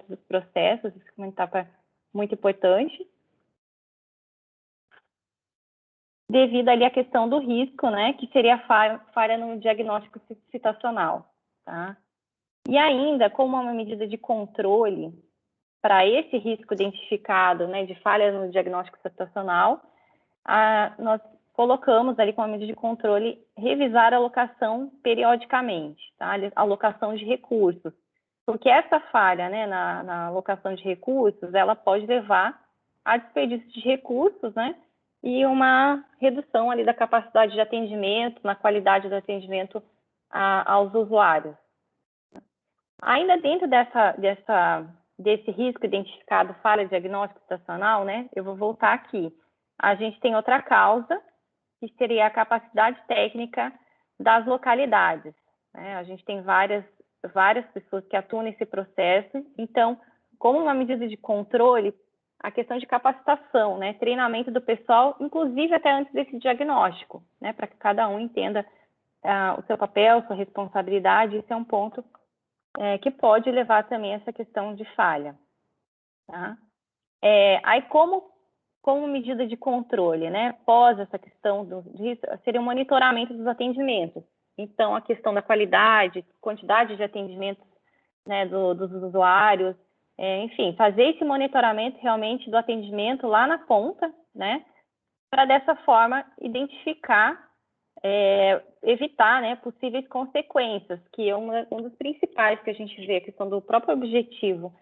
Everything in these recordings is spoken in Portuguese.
dos processos, isso é uma etapa muito importante. Devido ali à questão do risco, né, que seria a falha no diagnóstico citacional, tá? E ainda, como uma medida de controle para esse risco identificado, né, de falha no diagnóstico citacional, nós colocamos ali como medida de controle revisar a alocação periodicamente, tá? A alocação de recursos, porque essa falha, né, na alocação de recursos, ela pode levar a desperdício de recursos, né, e uma redução ali da capacidade de atendimento, na qualidade do atendimento aos usuários. Ainda dentro desse risco identificado, falha diagnóstico citacional, né, eu vou voltar aqui. A gente tem outra causa, que seria a capacidade técnica das localidades, né? A gente tem várias pessoas que atuam nesse processo, então, como uma medida de controle, a questão de capacitação, né, treinamento do pessoal, inclusive até antes desse diagnóstico, né, para que cada um entenda o seu papel, sua responsabilidade, isso é um ponto que pode levar também a essa questão de falha. Tá? Aí, como medida de controle, né, pós essa questão seria o monitoramento dos atendimentos. Então, a questão da qualidade, quantidade de atendimentos, né, dos usuários, enfim, fazer esse monitoramento realmente do atendimento lá na ponta, né, para dessa forma identificar, evitar, né, possíveis consequências, que é um dos principais que a gente vê, a questão do próprio objetivo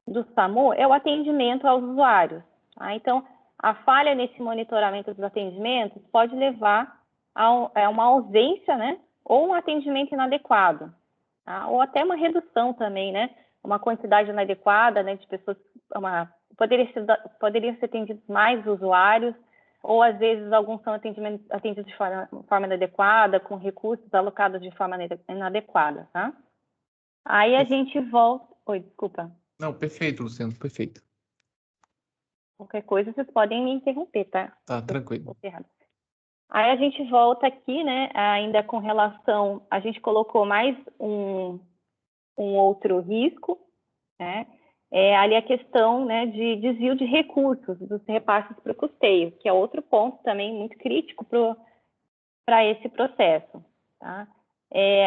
do SAMU é o atendimento aos usuários. Tá? Então, a falha nesse monitoramento dos atendimentos pode levar a uma ausência, né, ou um atendimento inadequado, tá? Ou até uma redução também, né, uma quantidade inadequada, né, de pessoas, poderiam ser atendidos mais usuários, ou às vezes alguns são atendidos de forma inadequada, com recursos alocados de forma inadequada, tá? Aí a gente volta... Oi, desculpa. Não, perfeito, Luciano, perfeito. Qualquer coisa, vocês podem me interromper, tá? Tá, tranquilo. Aí a gente volta aqui, né, ainda com relação... A gente colocou mais um outro risco, né? Ali a questão, né, de desvio de recursos dos repasses para o custeio, que é outro ponto também muito crítico para esse processo, tá?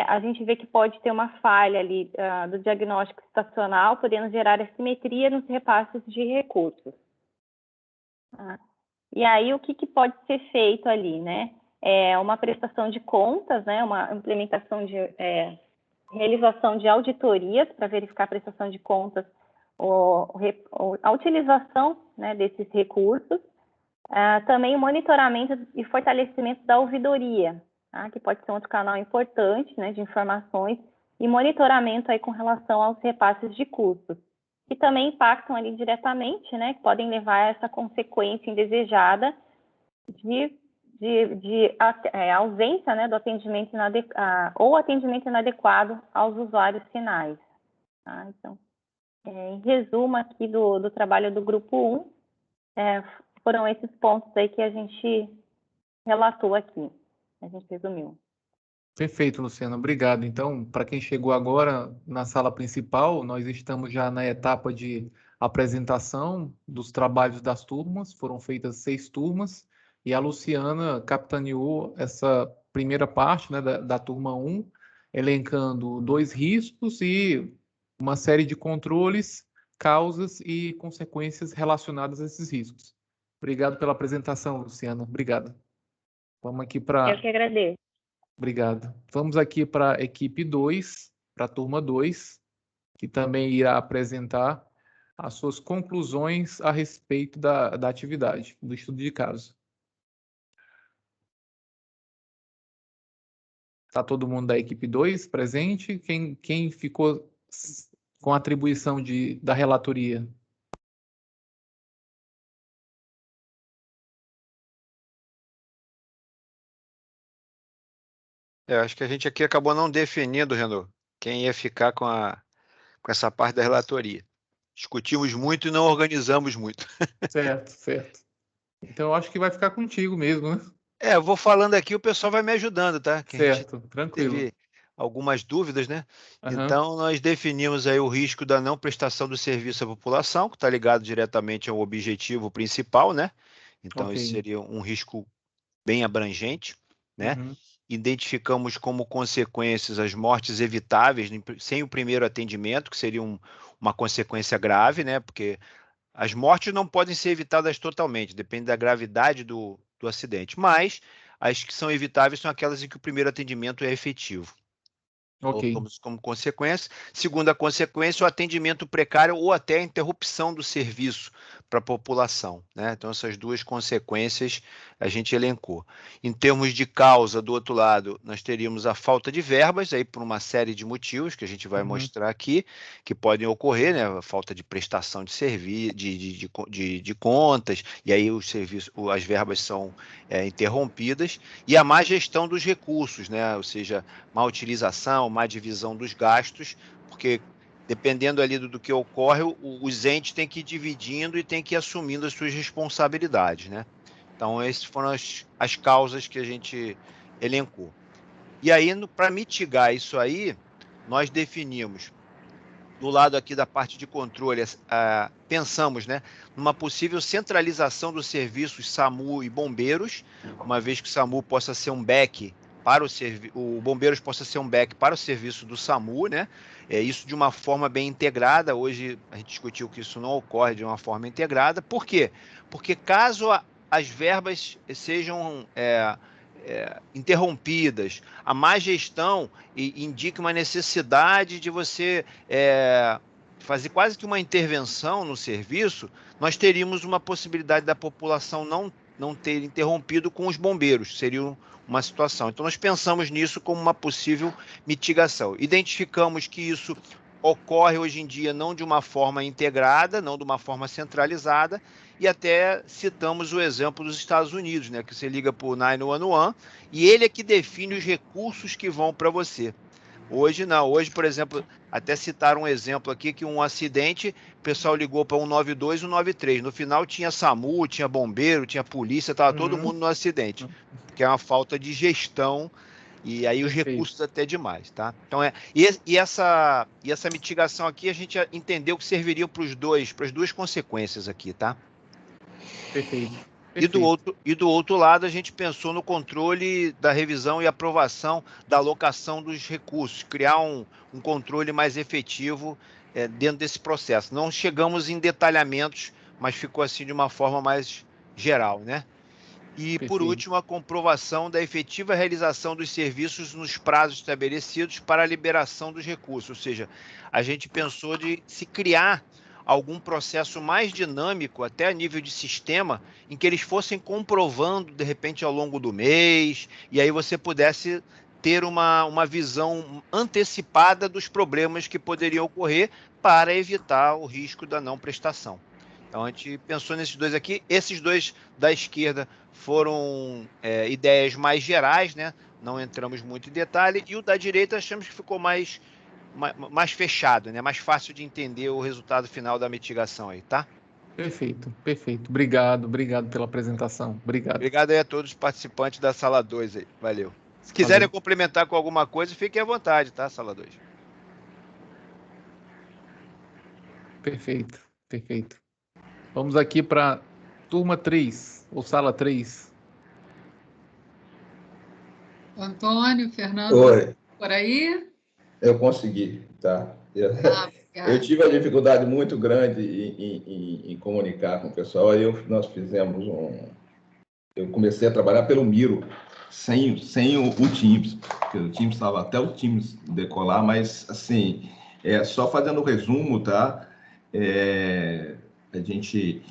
A gente vê que pode ter uma falha ali do diagnóstico citacional, podendo gerar assimetria nos repasses de recursos. Tá? E aí, o que pode ser feito ali, né? Uma prestação de contas, né? Uma implementação de realização de auditorias para verificar a prestação de contas, a utilização, né, desses recursos, também o monitoramento e fortalecimento da ouvidoria, tá? Que pode ser outro canal importante, né, de informações, e monitoramento aí com relação aos repasses de custos, que também impactam ali diretamente, né, que podem levar a essa consequência indesejada de ausência, né, do atendimento ou atendimento inadequado aos usuários finais. Tá? Então, em resumo aqui do trabalho do grupo 1, foram esses pontos aí que a gente relatou aqui, a gente resumiu. Perfeito, Luciano, obrigado. Então, para quem chegou agora na sala principal, nós estamos já na etapa de apresentação dos trabalhos das turmas, foram feitas 6 turmas, e a Luciana capitaneou essa primeira parte, né, da turma 1, elencando 2 riscos e uma série de controles, causas e consequências relacionadas a esses riscos. Obrigado pela apresentação, Luciana. Obrigado. Vamos aqui para... Eu que agradeço. Obrigado. Vamos aqui para a equipe 2, para a turma 2, que também irá apresentar as suas conclusões a respeito da atividade, do estudo de caso. Está todo mundo da equipe 2 presente? Quem ficou com a atribuição da relatoria? Acho que a gente aqui acabou não definindo, Renaud, quem ia ficar com essa parte da relatoria. Discutimos muito e não organizamos muito. Certo, certo. Então, eu acho que vai ficar contigo mesmo, né? Eu vou falando aqui, o pessoal vai me ajudando, tá? Que certo, a gente tranquilo. teve algumas dúvidas, né? Aham. Então, nós definimos aí o risco da não prestação do serviço à população, que está ligado diretamente ao objetivo principal, né? Então, esse Ok. seria um risco bem abrangente, né? Uhum. Identificamos como consequências as mortes evitáveis sem o primeiro atendimento, que seria uma consequência grave, né? Porque as mortes não podem ser evitadas totalmente, depende da gravidade do acidente, mas as que são evitáveis são aquelas em que o primeiro atendimento é efetivo. Ok. Colocamos como consequência. Segunda consequência, o atendimento precário ou até a interrupção do serviço para a população, né? Então, essas duas consequências a gente elencou. Em termos de causa, do outro lado, nós teríamos a falta de verbas, aí por uma série de motivos que a gente vai Uhum. mostrar aqui, que podem ocorrer, né? A falta de prestação de serviço, de contas, e aí os serviços, as verbas são interrompidas, e a má gestão dos recursos, né? Ou seja, má utilização, má divisão dos gastos, porque dependendo ali do que ocorre, os entes têm que ir dividindo e têm que ir assumindo as suas responsabilidades, né? Então, essas foram as causas que a gente elencou. E aí, para mitigar isso aí, nós definimos, do lado aqui da parte de controle, pensamos, né, numa possível centralização dos serviços SAMU e bombeiros, uma vez que o SAMU possa ser um back para o bombeiros possa ser um back para o serviço do SAMU, né? Isso de uma forma bem integrada. Hoje a gente discutiu que isso não ocorre de uma forma integrada. Por quê? Porque caso as verbas sejam interrompidas, a má gestão indica uma necessidade de você fazer quase que uma intervenção no serviço, nós teríamos uma possibilidade da população não ter interrompido com os bombeiros, seria uma situação. Então, nós pensamos nisso como uma possível mitigação. Identificamos que isso ocorre hoje em dia não de uma forma integrada, não de uma forma centralizada, e até citamos o exemplo dos Estados Unidos, né, que você liga para o 911 e ele é que define os recursos que vão para você. Hoje não. Hoje, por exemplo, até citaram um exemplo aqui que um acidente, o pessoal ligou para 192, 193. No final tinha SAMU, tinha bombeiro, tinha polícia, estava todo Uhum. mundo no acidente, porque é uma falta de gestão e aí os Perfeito. recursos até demais, tá? Então e essa mitigação aqui a gente entendeu que serviria para as duas consequências aqui, tá? Perfeito. E Perfeito. do outro lado, a gente pensou no controle da revisão e aprovação da alocação dos recursos, criar um controle mais efetivo dentro desse processo. Não chegamos em detalhamentos, mas ficou assim de uma forma mais geral, né? E, por Perfeito. último, a comprovação da efetiva realização dos serviços nos prazos estabelecidos para a liberação dos recursos. Ou seja, a gente pensou de se criar algum processo mais dinâmico, até a nível de sistema, em que eles fossem comprovando, de repente, ao longo do mês, e aí você pudesse ter uma visão antecipada dos problemas que poderiam ocorrer para evitar o risco da não prestação. Então, a gente pensou nesses dois aqui. Esses dois da esquerda foram ideias mais gerais, né? Não entramos muito em detalhe. E o da direita achamos que ficou mais fechado, né? Mais fácil de entender o resultado final da mitigação aí, tá? Perfeito. Perfeito. Obrigado. Obrigado pela apresentação. Obrigado. Obrigado aí a todos os participantes da sala 2 aí. Valeu. Se quiserem Valeu. complementar com alguma coisa, fiquem à vontade, tá, sala 2? Perfeito. Perfeito. Vamos aqui para turma 3, ou sala 3. Antônio, Fernando, Oi, por aí? eu consegui, tá? Eu Obrigada. tive uma dificuldade muito grande em comunicar com o pessoal, aí nós fizemos eu comecei a trabalhar pelo Miro, sem o Teams, porque o Teams estava até o Teams decolar, mas, assim, só fazendo o resumo, tá? A gente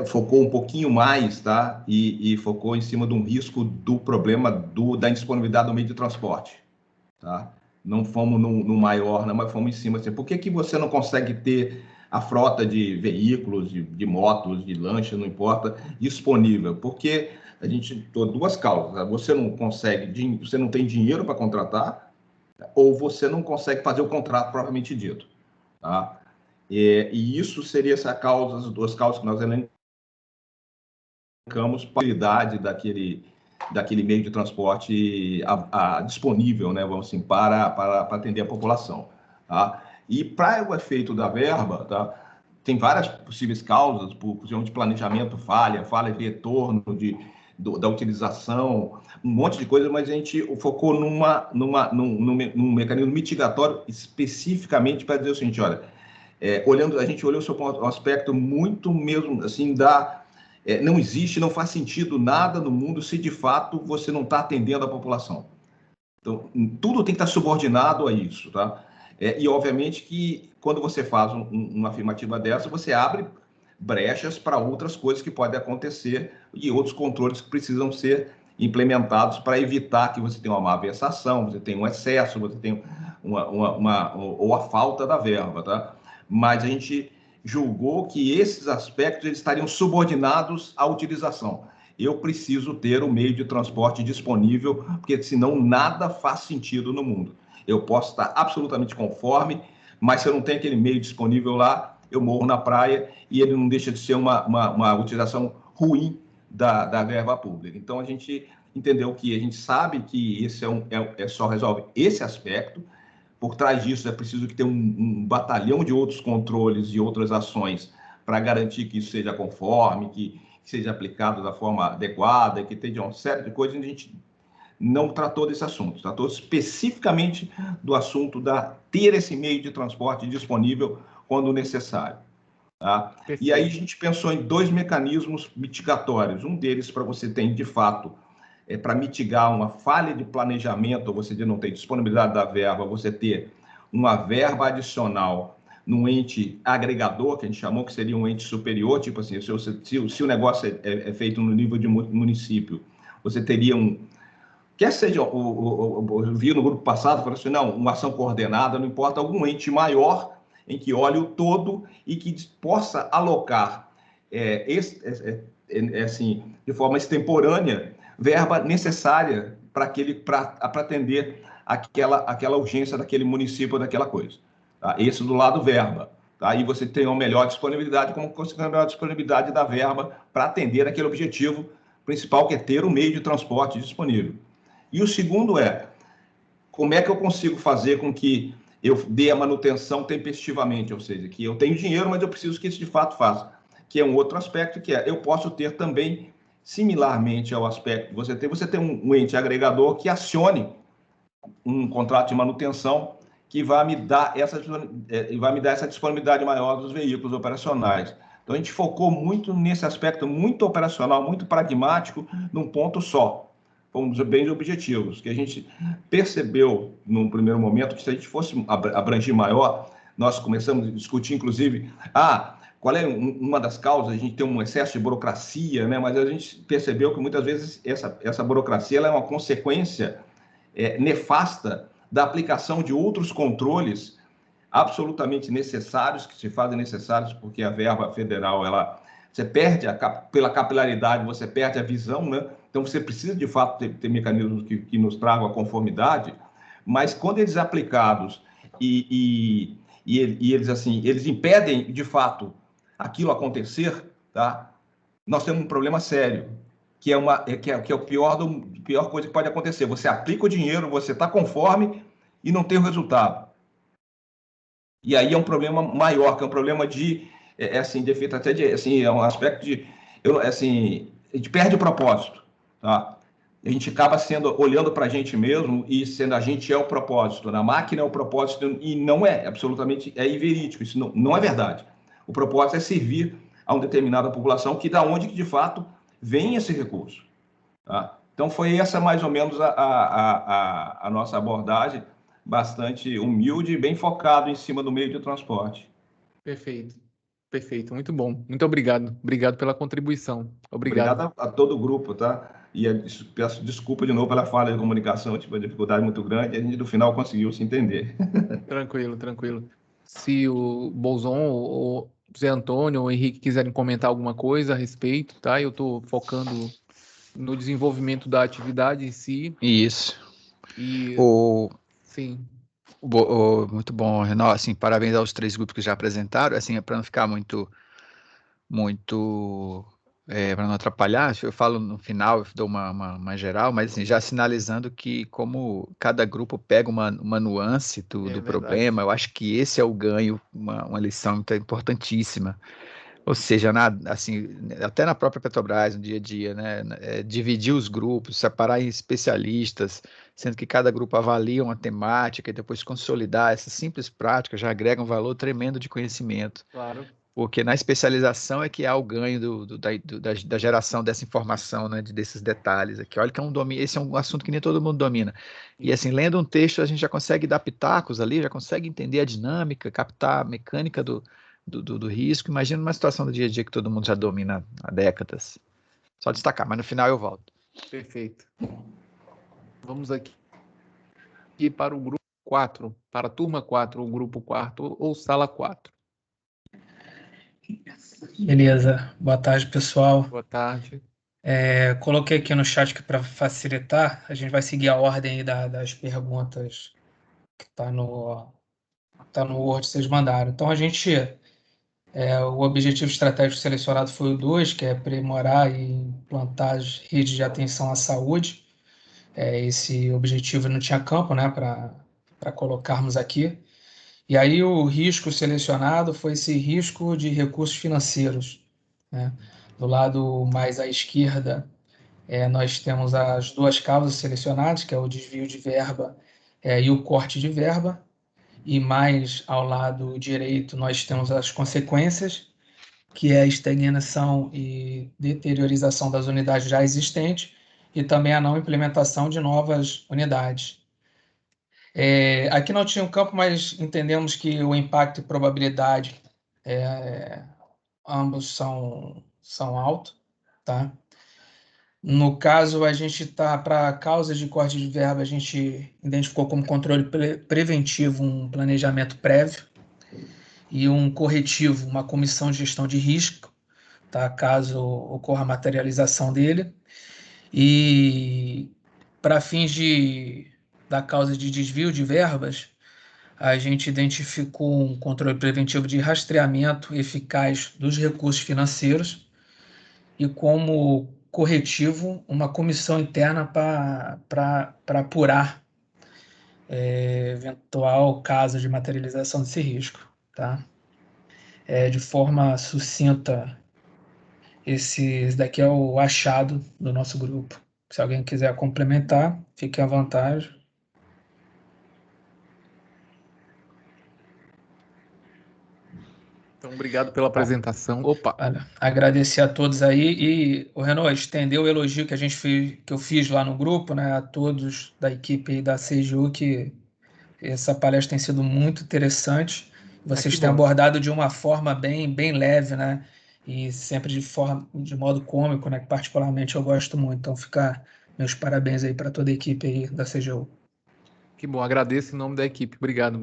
focou um pouquinho mais, tá? E focou em cima de um risco do problema da indisponibilidade do meio de transporte, tá? Não fomos no maior, não, mas fomos em cima. Assim, por que você não consegue ter a frota de veículos, de motos, de lanchas, não importa, disponível? Porque a gente tem duas causas. Você não consegue, você não tem dinheiro para contratar, ou você não consegue fazer o contrato propriamente dito, tá? E isso seria essa causa, as duas causas que nós elencamos, possibilidade daquele meio de transporte disponível, né, vamos assim, para atender a população. Tá? E para o efeito da verba, tá, tem várias possíveis causas, por exemplo, de planejamento, falha de retorno, da utilização, um monte de coisa, mas a gente focou num mecanismo mitigatório especificamente para dizer o seguinte, olha, a gente olhou sobre um aspecto muito mesmo, assim, não existe, não faz sentido nada no mundo se de fato você não está atendendo a população. Então, tudo tem que estar subordinado a isso, tá? E obviamente que quando você faz uma afirmativa dessa, você abre brechas para outras coisas que podem acontecer e outros controles que precisam ser implementados para evitar que você tenha uma má versação, você tenha um excesso, você tenha ou a falta da verba, tá? Mas a gente julgou que esses aspectos eles estariam subordinados à utilização. Eu preciso ter o meio de transporte disponível, porque senão nada faz sentido no mundo. Eu posso estar absolutamente conforme, mas se eu não tenho aquele meio disponível lá, eu morro na praia e ele não deixa de ser uma utilização ruim da verba pública. Então, a gente entendeu que a gente sabe que esse só resolve esse aspecto. Por trás disso, é preciso que tenha um batalhão de outros controles e outras ações para garantir que isso seja conforme, que seja aplicado da forma adequada, que tenha uma série de coisas. A gente não tratou desse assunto, tratou especificamente do assunto ter esse meio de transporte disponível quando necessário. Tá? E aí a gente pensou em 2 mecanismos mitigatórios. Um deles para você ter, de fato, para mitigar uma falha de planejamento, ou você não ter disponibilidade da verba, você ter uma verba adicional num ente agregador, que a gente chamou que seria um ente superior, tipo assim, se o negócio é feito no nível de município, você teria quer seja, eu vi no grupo passado, falou assim, não, uma ação coordenada, não importa, algum ente maior em que olhe o todo e que possa alocar, assim, de forma extemporânea, verba necessária para atender aquela urgência daquele município, daquela coisa. Tá? Esse do lado verba. Tá? E você tem uma melhor disponibilidade, como consequência, a melhor disponibilidade da verba para atender aquele objetivo principal, que é ter o meio de transporte disponível. E o segundo como é que eu consigo fazer com que eu dê a manutenção tempestivamente, ou seja, que eu tenho dinheiro, mas eu preciso que isso de fato faça, que é um outro aspecto, que eu posso ter também, similarmente ao aspecto que você tem um ente agregador que acione um contrato de manutenção que vai me dar essa disponibilidade maior dos veículos operacionais. Então, a gente focou muito nesse aspecto muito operacional, muito pragmático, num ponto só. Fomos bem objetivos, que a gente percebeu, num primeiro momento, que se a gente fosse abranger maior, nós começamos a discutir, inclusive, qual é uma das causas? A gente tem um excesso de burocracia, né? Mas a gente percebeu que muitas vezes essa burocracia ela é uma consequência nefasta da aplicação de outros controles absolutamente necessários, que se fazem necessários porque a verba federal, você perde pela capilaridade, você perde a visão, né? Então, você precisa, de fato, ter mecanismos que nos tragam a conformidade, mas quando eles aplicados e eles, assim, eles impedem, de fato, aquilo acontecer, tá? Nós temos um problema sério, que é o pior coisa que pode acontecer. Você aplica o dinheiro, você está conforme e não tem o resultado. E aí é um problema maior, que é um problema de efeito até de, assim, é um aspecto de, a gente perde o propósito, tá? A gente acaba olhando para a gente mesmo e sendo a gente é o propósito, na máquina é o propósito e não é, absolutamente é inverídico, isso não é verdade. O propósito é servir a uma determinada população que da onde que de fato vem esse recurso, tá? Então foi essa mais ou menos a nossa abordagem, bastante humilde e bem focado em cima do meio de transporte. Perfeito, muito bom. Muito obrigado pela contribuição. Obrigado a todo o grupo, tá? E peço desculpa de novo pela falha de comunicação, tive uma dificuldade muito grande, e a gente no final conseguiu se entender. Tranquilo. Se o Bolzon ou o Zé Antônio ou o Henrique quiserem comentar alguma coisa a respeito, tá? Eu estou focando no desenvolvimento da atividade em si. Isso. Sim. Muito bom, Renato. Assim, parabéns aos 3 grupos que já apresentaram. Assim, para não ficar muito para não atrapalhar, eu falo no final, eu dou uma geral, mas assim, já sinalizando que como cada grupo pega uma nuance do verdade. problema, eu acho que esse é o ganho, uma lição importantíssima. Ou seja, assim, até na própria Petrobras, no dia a dia, né, dividir os grupos, separar em especialistas, sendo que cada grupo avalia uma temática e depois consolidar essas simples práticas já agrega um valor tremendo de conhecimento. Claro. Porque na especialização é que há o ganho da geração dessa informação, né, desses detalhes aqui. Olha que esse é um assunto que nem todo mundo domina. E assim, lendo um texto, a gente já consegue dar pitacos ali, já consegue entender a dinâmica, captar a mecânica do risco. Imagina uma situação do dia a dia que todo mundo já domina há décadas. Só destacar, mas no final eu volto. Perfeito. Vamos aqui para o grupo 4, para a turma 4, o grupo 4 ou sala 4. Beleza. Boa tarde, pessoal. Boa tarde. Coloquei aqui no chat que para facilitar, a gente vai seguir a ordem aí das perguntas que está no Word que vocês mandaram. Então, o objetivo estratégico selecionado foi o 2, que é aprimorar e implantar as redes de atenção à saúde. Esse objetivo não tinha campo, né, para colocarmos aqui. E aí o risco selecionado foi esse risco de recursos financeiros, né? Do lado mais à esquerda, nós temos as duas causas selecionadas, que é o desvio de verba e o corte de verba. E mais ao lado direito nós temos as consequências, que é a estagnação e deteriorização das unidades já existentes e também a não implementação de novas unidades. Aqui não tinha um campo, mas entendemos que o impacto e probabilidade ambos são altos, tá? No caso, a gente está para causas de corte de verba, a gente identificou como controle preventivo um planejamento prévio e um corretivo, uma comissão de gestão de risco, tá? Caso ocorra a materialização dele. E para fins da causa de desvio de verbas, a gente identificou um controle preventivo de rastreamento eficaz dos recursos financeiros e como corretivo uma comissão interna para apurar eventual caso de materialização desse risco, tá? De forma sucinta, esse daqui é o achado do nosso grupo. Se alguém quiser complementar, fique à vontade. Então, obrigado pela apresentação. Opa! Agradecer a todos aí e o Renault estendeu o elogio que eu fiz lá no grupo, né, a todos da equipe da CGU, que essa palestra tem sido muito interessante. Vocês têm abordado de uma forma bem leve, né, e sempre de modo cômico, né, que particularmente eu gosto muito. Então, fica meus parabéns aí para toda a equipe aí da CGU. Que bom, agradeço em nome da equipe. Obrigado.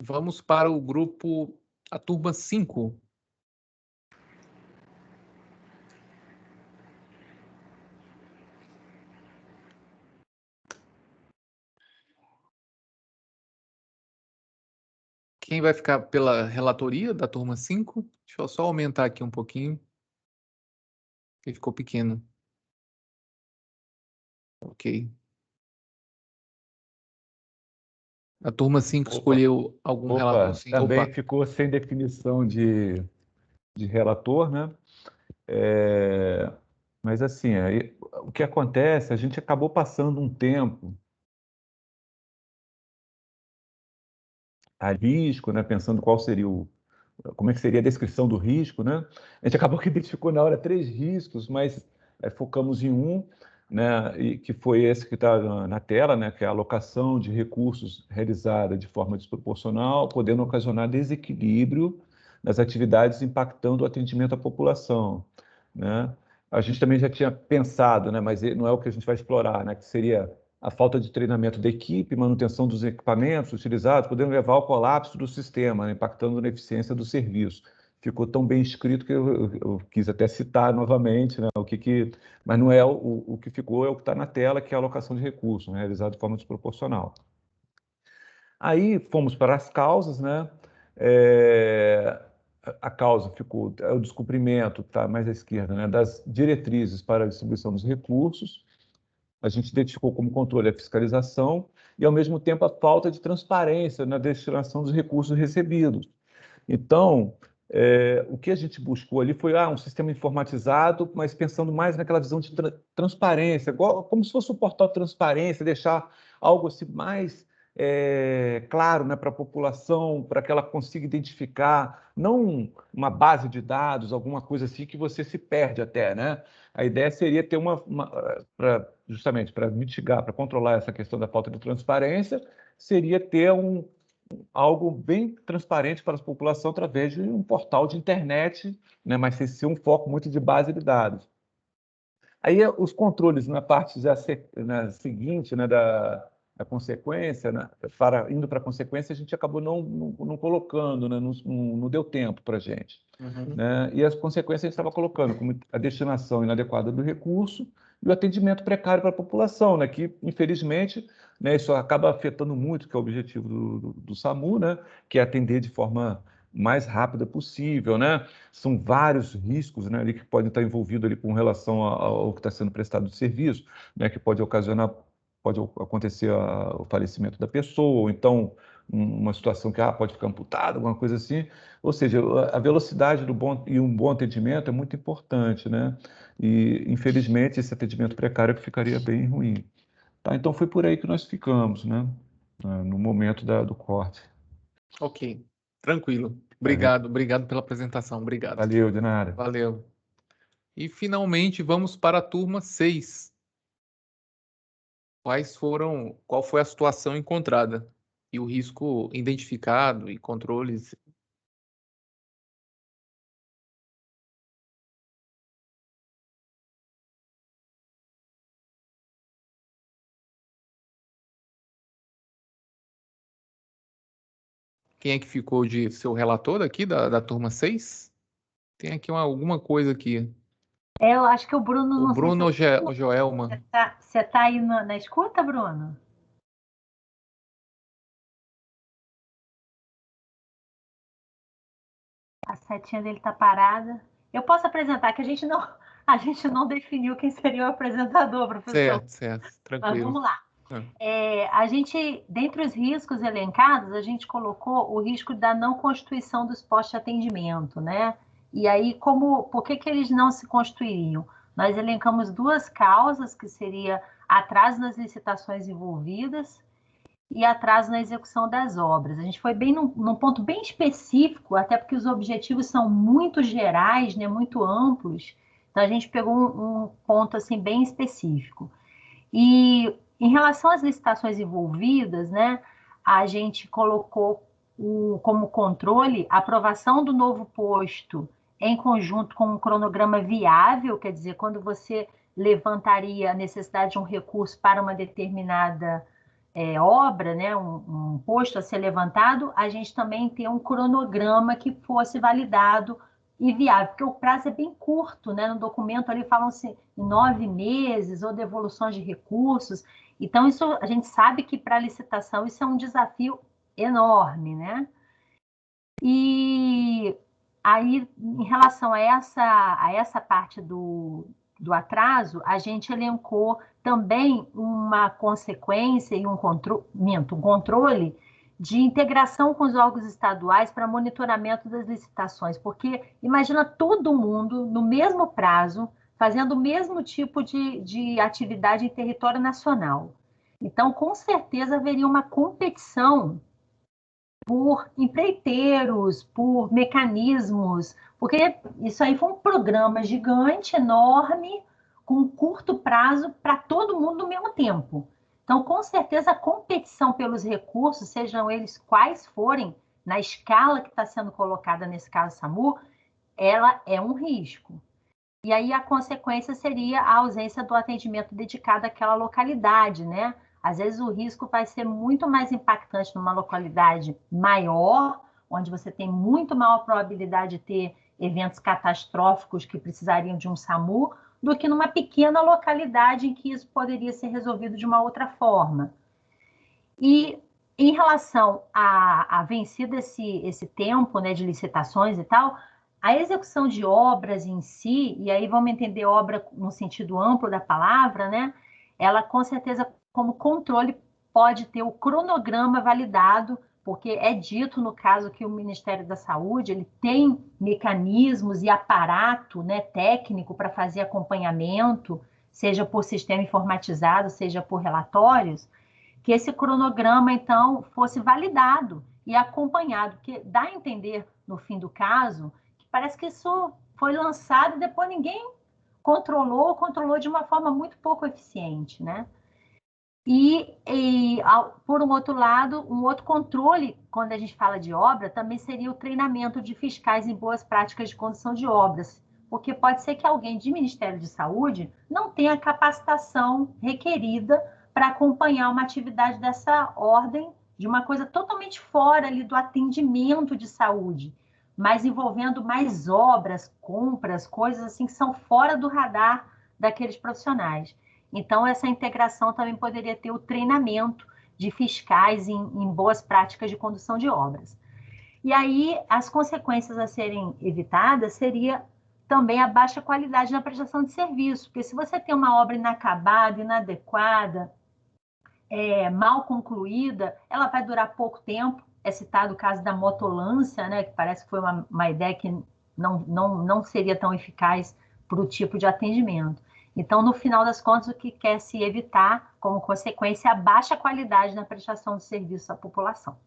Vamos para o grupo, a turma 5. Quem vai ficar pela relatoria da turma 5? Deixa eu só aumentar aqui um pouquinho. Porque ficou pequeno. Ok. A turma 5 escolheu algum relator? Sim. Também ficou sem definição de relator, né? Mas assim, o que acontece, a gente acabou passando um tempo a risco, né? Pensando como é que seria a descrição do risco, né? A gente acabou que identificou na hora 3 riscos, mas focamos em um, né? E que foi esse que está na tela, né? Que é a alocação de recursos realizada de forma desproporcional, podendo ocasionar desequilíbrio nas atividades impactando o atendimento à população, né? A gente também já tinha pensado, né? Mas não é o que a gente vai explorar, né? Que seria a falta de treinamento da equipe, manutenção dos equipamentos utilizados, podendo levar ao colapso do sistema, né, impactando na eficiência do serviço. Ficou tão bem escrito que eu quis até citar novamente, né, mas não é o que ficou, é o que está na tela, que é a alocação de recursos, né, realizado de forma desproporcional. Aí fomos para as causas, né? A causa ficou o descumprimento, tá mais à esquerda, né, das diretrizes para a distribuição dos recursos. A gente identificou como controle a fiscalização e, ao mesmo tempo, a falta de transparência na destinação dos recursos recebidos. Então, o que a gente buscou ali foi um sistema informatizado, mas pensando mais naquela visão de transparência, como se fosse um portal de transparência, deixar algo assim mais claro, né, para a população, para que ela consiga identificar, não uma base de dados, alguma coisa assim que você se perde até, né? A ideia seria ter justamente para mitigar, para controlar essa questão da falta de transparência, seria ter algo bem transparente para a população através de um portal de internet, né, mas sem ser um foco muito de base de dados. Aí os controles na parte já seguinte, né, da consequência, né, indo para a consequência, a gente acabou não colocando, né, não deu tempo para a gente. Né? E as consequências a gente estava colocando, como a destinação inadequada do recurso e o atendimento precário para a população, né, que, infelizmente, né, isso acaba afetando muito, que é o objetivo do SAMU, né, que é atender de forma mais rápida possível, né? São vários riscos, né, ali que podem estar envolvidos ali com relação ao que está sendo prestado de serviço, né, que pode acontecer o falecimento da pessoa, ou então uma situação que pode ficar amputada, alguma coisa assim. Ou seja, a velocidade e um bom atendimento é muito importante, né? E, infelizmente, esse atendimento precário ficaria bem ruim. Tá, então foi por aí que nós ficamos, né? No momento do corte. Ok, tranquilo. Obrigado pela apresentação. Obrigado. Valeu, de nada. Valeu. E, finalmente, vamos para a turma 6. Qual foi a situação encontrada e o risco identificado e controles? Quem é que ficou de seu relator aqui da turma 6? Tem aqui alguma coisa aqui. Eu acho que o Bruno... O Bruno ou Joelma? Você está aí na escuta, Bruno? A setinha dele está parada. Eu posso apresentar, que a gente não definiu quem seria o apresentador, professor. Certo, tranquilo. Mas vamos lá. A gente, dentre os riscos elencados, a gente colocou o risco da não constituição dos postos de atendimento, né? E aí, por que eles não se constituiriam? Nós elencamos duas causas, que seria atraso nas licitações envolvidas e atraso na execução das obras. A gente foi bem num ponto bem específico, até porque os objetivos são muito gerais, né, muito amplos. Então, a gente pegou um ponto assim, bem específico. E em relação às licitações envolvidas, né, a gente colocou como controle a aprovação do novo posto em conjunto com um cronograma viável, quer dizer, quando você levantaria a necessidade de um recurso para uma determinada obra, né, um posto a ser levantado, a gente também tem um cronograma que fosse validado e viável, porque o prazo é bem curto, né? No documento ali falam-se em 9 meses ou devoluções de recursos. Então, isso a gente sabe que para a licitação isso é um desafio enorme, né? E aí, em relação a essa parte do atraso, a gente elencou também uma consequência e um controle de integração com os órgãos estaduais para monitoramento das licitações, porque imagina todo mundo no mesmo prazo, fazendo o mesmo tipo de atividade em território nacional. Então, com certeza, haveria uma competição por empreiteiros, por mecanismos, porque isso aí foi um programa gigante, enorme, com curto prazo para todo mundo no mesmo tempo. Então, com certeza, a competição pelos recursos, sejam eles quais forem, na escala que está sendo colocada nesse caso SAMU, ela é um risco. E aí a consequência seria a ausência do atendimento dedicado àquela localidade, né? Às vezes o risco vai ser muito mais impactante numa localidade maior, onde você tem muito maior probabilidade de ter eventos catastróficos que precisariam de um SAMU, do que numa pequena localidade em que isso poderia ser resolvido de uma outra forma. E Em relação a vencido esse tempo, né, de licitações e tal, a execução de obras em si, e aí vamos entender obra no sentido amplo da palavra, né? Ela, com certeza, como controle, pode ter o cronograma validado, porque é dito, no caso, que o Ministério da Saúde ele tem mecanismos e aparato, né, técnico para fazer acompanhamento, seja por sistema informatizado, seja por relatórios, que esse cronograma, então, fosse validado e acompanhado, porque dá a entender, no fim do caso, que parece que isso foi lançado e depois ninguém controlou de uma forma muito pouco eficiente, né? Por um outro lado, um outro controle, quando a gente fala de obra, também seria o treinamento de fiscais em boas práticas de condução de obras, porque pode ser que alguém de Ministério de Saúde não tenha a capacitação requerida para acompanhar uma atividade dessa ordem, de uma coisa totalmente fora ali do atendimento de saúde, mas envolvendo mais obras, compras, coisas assim que são fora do radar daqueles profissionais. Então, essa integração também poderia ter o treinamento de fiscais em boas práticas de condução de obras. E aí, as consequências a serem evitadas seria também a baixa qualidade na prestação de serviço, porque se você tem uma obra inacabada, inadequada, mal concluída, ela vai durar pouco tempo. É citado o caso da motolância, né, que parece que foi uma ideia que não seria tão eficaz para o tipo de atendimento. Então, no final das contas, o que quer se evitar, como consequência, é a baixa qualidade na prestação de serviço à população.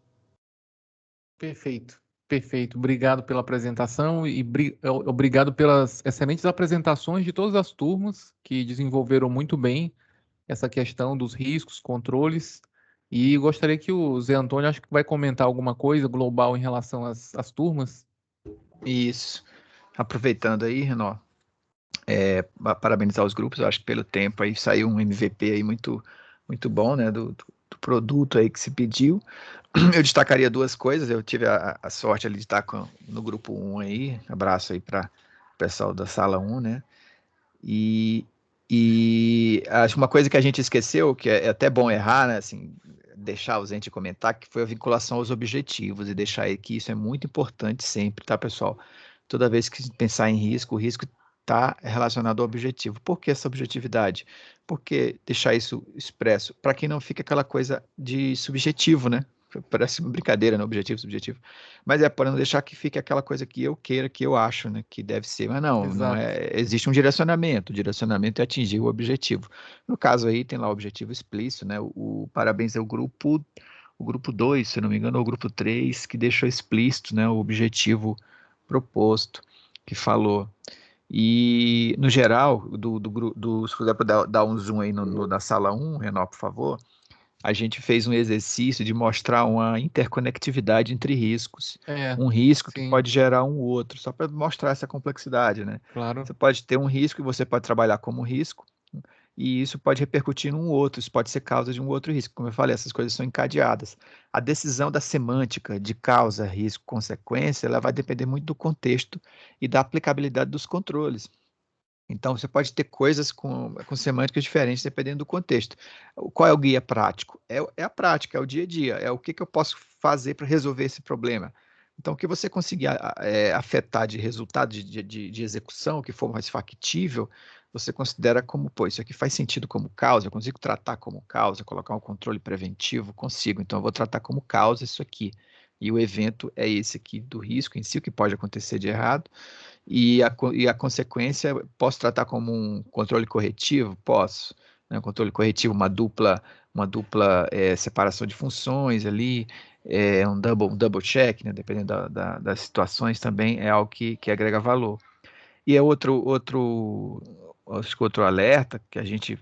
Perfeito, perfeito. Obrigado pela apresentação e obrigado pelas excelentes apresentações de todas as turmas que desenvolveram muito bem essa questão dos riscos, controles. E gostaria que o Zé Antônio, acho que vai comentar alguma coisa global em relação às turmas. Isso. Aproveitando aí, Renó, parabenizar os grupos, eu acho que pelo tempo aí saiu um MVP aí muito, muito bom, né, do produto aí que se pediu. Eu destacaria duas coisas, eu tive a sorte ali de estar no grupo 1 aí, abraço aí para o pessoal da sala 1, né, e acho uma coisa que a gente esqueceu, que é até bom errar, né, assim, deixar ausente de comentar, que foi a vinculação aos objetivos, e deixar aí que isso é muito importante sempre, tá, pessoal? Toda vez que pensar em risco, o risco está relacionado ao objetivo. Por que essa objetividade? Porque deixar isso expresso, para que não fique aquela coisa de subjetivo, né? Parece uma brincadeira, né? Objetivo, subjetivo. Mas é para não deixar que fique aquela coisa que eu queira, que eu acho, né? Que deve ser. Mas não Exato. existe um direcionamento. O direcionamento é atingir o objetivo. No caso aí, tem lá o objetivo explícito, né? Parabéns ao grupo 2, se não me engano, ou o grupo 3, que deixou explícito, né? O objetivo proposto, que falou. E, no geral, se puder dar um zoom aí na sala 1, Renó, por favor, a gente fez um exercício de mostrar uma interconectividade entre riscos. Um risco que pode gerar um outro, só para mostrar essa complexidade, né? Claro. Você pode ter um risco e você pode trabalhar como risco, e isso pode repercutir num outro, isso pode ser causa de um outro risco. Como eu falei, essas coisas são encadeadas. A decisão da semântica de causa, risco, consequência, ela vai depender muito do contexto e da aplicabilidade dos controles. Então, você pode ter coisas com semânticas diferentes dependendo do contexto. Qual é o guia prático? É a prática, é o dia a dia, é o que eu posso fazer para resolver esse problema. Então, o que você conseguir afetar de resultado de execução, que for mais factível, você considera como, isso aqui faz sentido como causa, eu consigo tratar como causa, colocar um controle preventivo, consigo. Então, eu vou tratar como causa isso aqui. E o evento é esse aqui do risco em si, o que pode acontecer de errado. E a consequência, posso tratar como um controle corretivo? Posso. Né? Um controle corretivo, uma dupla separação de funções ali, um double check, né? Dependendo das situações, também é algo que agrega valor. E é acho que outro alerta que a gente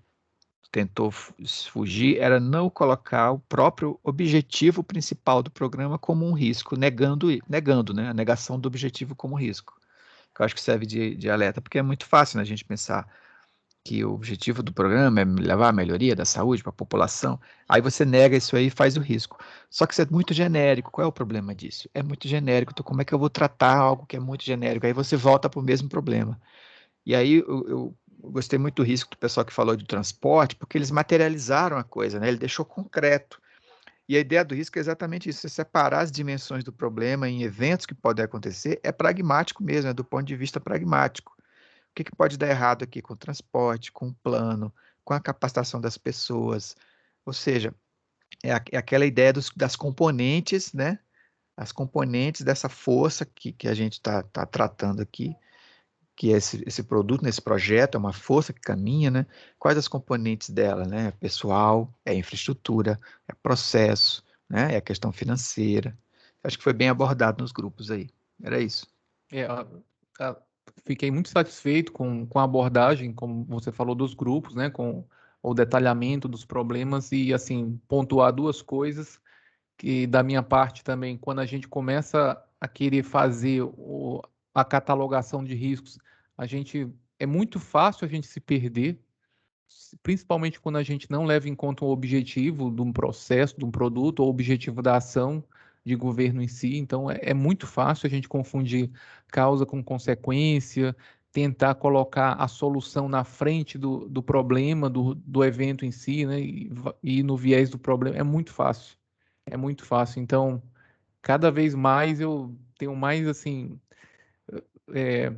tentou fugir era não colocar o próprio objetivo principal do programa como um risco, negando, né? A negação do objetivo como risco. Que eu acho que serve de alerta, porque é muito fácil, né, a gente pensar que o objetivo do programa é levar a melhoria da saúde para a população, aí você nega isso aí e faz o risco. Só que isso é muito genérico. Qual é o problema disso? É muito genérico, então como é que eu vou tratar algo que é muito genérico? Aí você volta para o mesmo problema. E aí eu gostei muito do risco do pessoal que falou de transporte, porque eles materializaram a coisa, né? Ele deixou concreto. E a ideia do risco é exatamente isso, você separar as dimensões do problema em eventos que podem acontecer, é pragmático mesmo, é do ponto de vista pragmático. O que pode dar errado aqui com o transporte, com o plano, com a capacitação das pessoas? Ou seja, é aquela ideia das componentes, né? As componentes dessa força que a gente está tratando aqui, que é esse produto, nesse projeto, é uma força que caminha, né? Quais as componentes dela, né? É pessoal, é infraestrutura, é processo, né? É a questão financeira. Acho que foi bem abordado nos grupos aí. Era isso. A- Fiquei muito satisfeito com a abordagem, como você falou, dos grupos, né? Com o detalhamento dos problemas e, assim, pontuar duas coisas que, da minha parte também, quando a gente começa a querer fazer a catalogação de riscos, é muito fácil a gente se perder, principalmente quando a gente não leva em conta o objetivo de um processo, de um produto, ou o objetivo da ação de governo em si. Então, é muito fácil a gente confundir causa com consequência, tentar colocar a solução na frente do problema, do evento em si, né? E no viés do problema. É muito fácil. É muito fácil. Então, cada vez mais eu tenho mais, assim, é,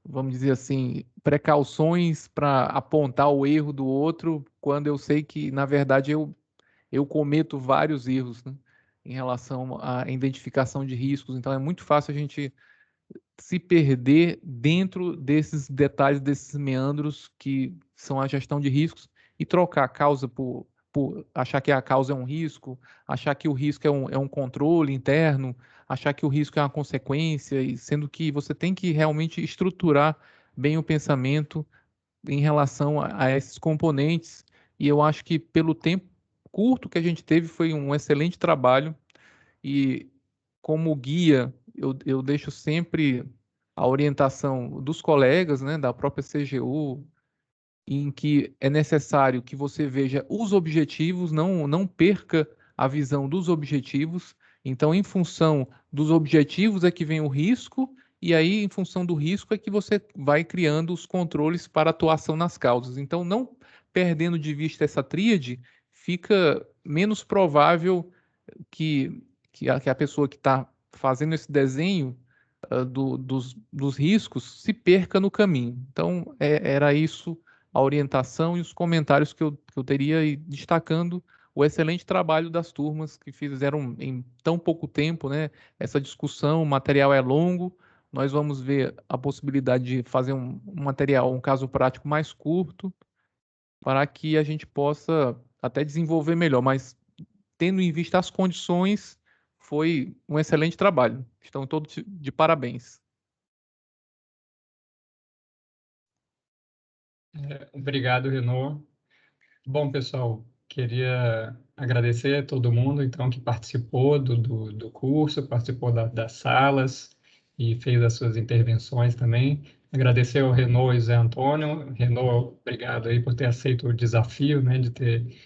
vamos dizer assim, precauções para apontar o erro do outro, quando eu sei que, na verdade, eu cometo vários erros, né, em relação à identificação de riscos. Então, é muito fácil a gente se perder dentro desses detalhes, desses meandros que são a gestão de riscos, e trocar a causa por achar que a causa é um risco, achar que o risco é um controle interno, achar que o risco é uma consequência, sendo que você tem que realmente estruturar bem o pensamento em relação a esses componentes. E eu acho que, pelo tempo curto que a gente teve, foi um excelente trabalho. E, como guia, eu deixo sempre a orientação dos colegas, né, da própria CGU, em que é necessário que você veja os objetivos, não perca a visão dos objetivos. Então, em função dos objetivos é que vem o risco, e aí, em função do risco, é que você vai criando os controles para atuação nas causas. Então, não perdendo de vista essa tríade, fica menos provável que a pessoa que está fazendo esse desenho dos riscos se perca no caminho. Então, era isso a orientação e os comentários que eu teria, e destacando o excelente trabalho das turmas que fizeram em tão pouco tempo, né? Essa discussão, o material é longo, nós vamos ver a possibilidade de fazer um material, um caso prático mais curto, para que a gente possa até desenvolver melhor, mas tendo em vista as condições, foi um excelente trabalho. Estão todos de parabéns. Obrigado, Renaud. Bom, pessoal, queria agradecer a todo mundo, então, que participou do curso, participou das salas e fez as suas intervenções também. Agradecer ao Renaud e Zé Antônio. Renaud, obrigado aí por ter aceito o desafio, né, de ter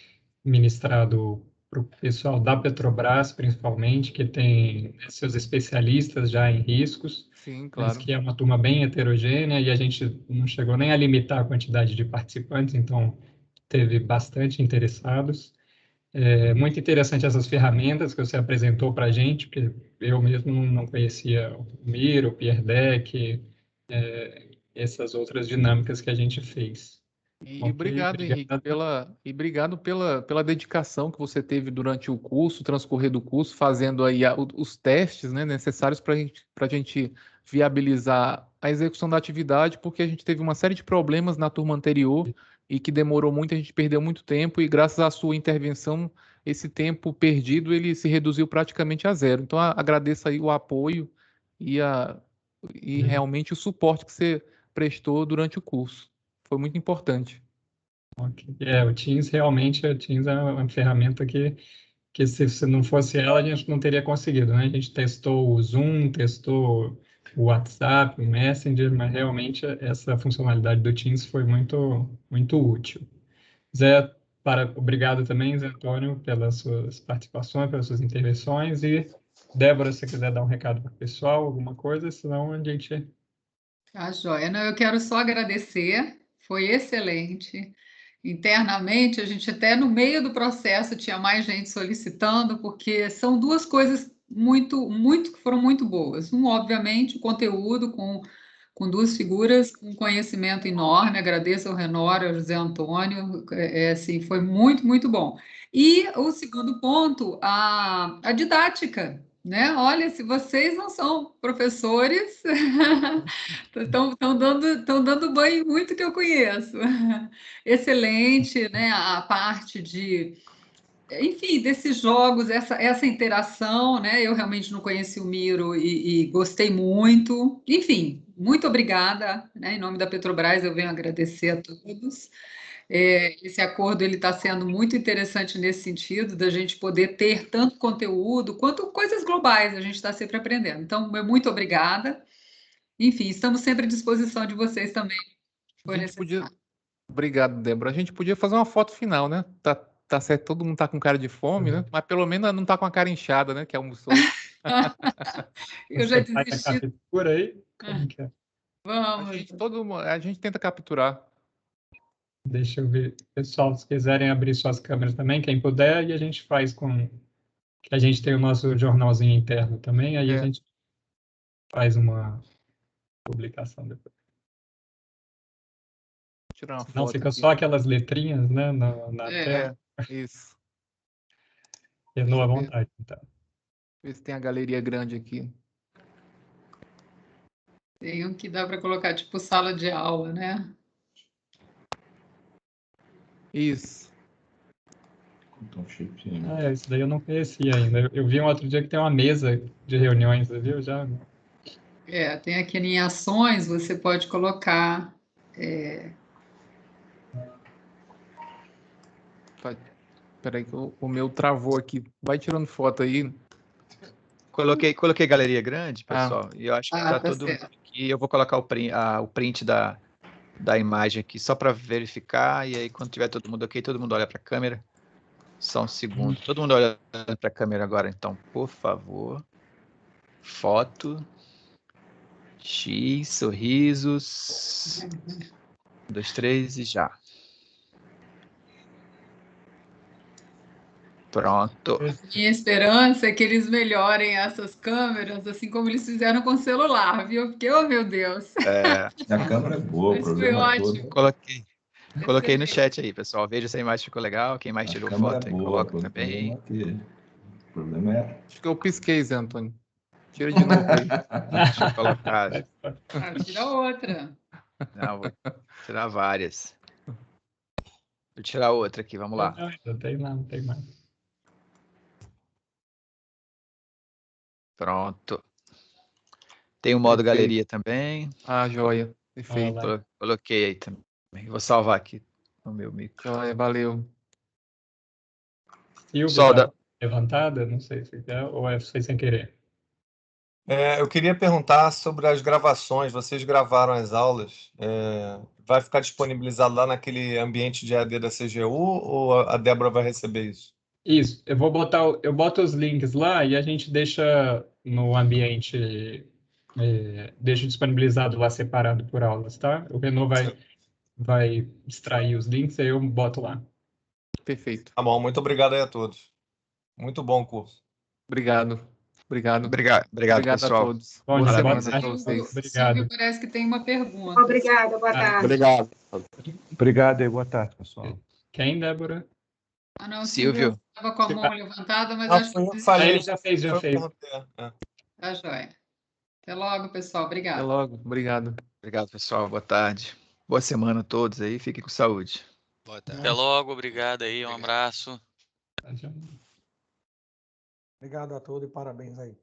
ministrado para o pessoal da Petrobras, principalmente, que tem seus especialistas já em riscos. Sim, Mas claro. que é uma turma bem heterogênea, e a gente não chegou nem a limitar a quantidade de participantes, então teve bastante interessados. É muito interessante essas ferramentas que você apresentou para a gente, porque eu mesmo não conhecia o Miro, o Peer Deck, essas outras dinâmicas que a gente fez. E Ok, obrigado, Henrique, obrigado. obrigado pela dedicação que você teve durante o curso, o transcorrer do curso, fazendo aí os testes, né, necessários para a gente viabilizar a execução da atividade, porque a gente teve uma série de problemas na turma anterior e que demorou muito, a gente perdeu muito tempo, e graças à sua intervenção, esse tempo perdido, ele se reduziu praticamente a zero. Então, agradeço aí o apoio e realmente o suporte que você prestou durante o curso. Foi muito importante. Ok. O Teams realmente, o Teams é uma ferramenta que se não fosse ela, a gente não teria conseguido, né? A gente testou o Zoom, testou o WhatsApp, o Messenger, mas realmente essa funcionalidade do Teams foi muito, muito útil. Zé, obrigado também, Zé Antônio, pelas suas participações, pelas suas intervenções, e Débora, se você quiser dar um recado para o pessoal, alguma coisa, senão a gente... Tá, joia. Não, eu quero só agradecer, foi excelente. internamente, a gente até no meio do processo tinha mais gente solicitando, porque são duas coisas que foram muito boas. Obviamente, o conteúdo com duas figuras com conhecimento enorme. Agradeço ao Renora, ao José Antônio, assim, foi muito, muito bom. E o segundo ponto, a didática, né? Olha, se vocês não são professores, estão dando banho em muito que eu conheço. Excelente, né? A parte enfim, desses jogos, essa interação, né? Eu realmente não conheci o Miro e gostei muito. Enfim, muito obrigada, né? Em nome da Petrobras, eu venho agradecer a todos. Esse acordo ele está sendo muito interessante nesse sentido, da gente poder ter tanto conteúdo quanto coisas globais, a gente está sempre aprendendo. Então, muito obrigada. Enfim, estamos sempre à disposição de vocês também, se for A gente podia. necessário. Obrigado, Débora. A gente podia fazer uma foto final, né? Tá certo, todo mundo tá com cara de fome, né? Mas pelo menos não tá com a cara inchada, né? Que almoçou. Eu já Você faz a desisti. captura aí? Como que é? Vamos. A gente tenta capturar. Deixa eu ver. Pessoal, se quiserem abrir suas câmeras também, quem puder, e a gente faz com... que a gente tem o nosso jornalzinho interno também, aí a gente faz uma publicação depois. Vou tirar uma Senão foto fica aqui. só aquelas letrinhas, né, na tela. Isso. Renou à vontade, então. Ver se tem a galeria grande aqui. Tem um que dá para colocar tipo sala de aula, né? Isso. Isso daí eu não conhecia ainda. Eu vi um outro dia que tem uma mesa de reuniões, você viu já? Tem aqui em ações, você pode colocar. Peraí que o meu travou aqui. Vai tirando foto aí. Coloquei galeria grande, pessoal, e eu acho que tá todo mundo certo. aqui. Eu vou colocar o print da imagem aqui só para verificar, e aí quando tiver todo mundo ok, todo mundo olha para a câmera. Só um segundo. Todo mundo olha para a câmera agora, então, por favor. Foto. X, sorrisos. 1, 2, 3 e já. Pronto. Minha esperança é que eles melhorem essas câmeras, assim como eles fizeram com o celular, viu? Porque, oh meu Deus! A câmera é boa, o Mas foi problema ótimo. todo. Coloquei no chat aí, pessoal. Veja se a imagem ficou legal. Quem mais tirou foto aí, coloca também. O problema é... Acho que eu pisquei, Zé Antônio. Tira de novo aí. Deixa eu colocar. Tira outra. Não, vou tirar várias. Vou tirar outra aqui, vamos lá. Não tem lá, não tem mais. Pronto. Tem o modo galeria também. Joia. Perfeito. Coloquei aí também. Vou salvar aqui no meu micro. Joia, valeu. Silvia, levantada? Não sei se quer, ou foi sem querer. Eu queria perguntar sobre as gravações. Vocês gravaram as aulas? Vai ficar disponibilizado lá naquele ambiente de AD da CGU ou a Débora vai receber isso? Isso, eu boto os links lá e a gente deixa no ambiente, deixa disponibilizado lá separado por aulas, tá? O Renault vai extrair os links e eu boto lá. Perfeito. Tá bom, muito obrigado aí a todos. Muito bom o curso. Obrigado, pessoal. A todos. Bom, Boa já semana boa para vocês. Obrigado. Silvio parece que tem uma pergunta. Obrigada, boa tarde. Obrigado. Obrigado e boa tarde, pessoal. Quem, Débora? Não, Silvio. Estava com a mão levantada, mas acho eu que... falei. Ele já fez. Tá joia. Até logo, pessoal. Obrigado. Até logo. Obrigado. Obrigado, pessoal. Boa tarde. Boa semana a todos aí. Fiquem com saúde. Boa tarde. Até logo. Obrigado aí. Um abraço. Obrigado a todos e parabéns aí.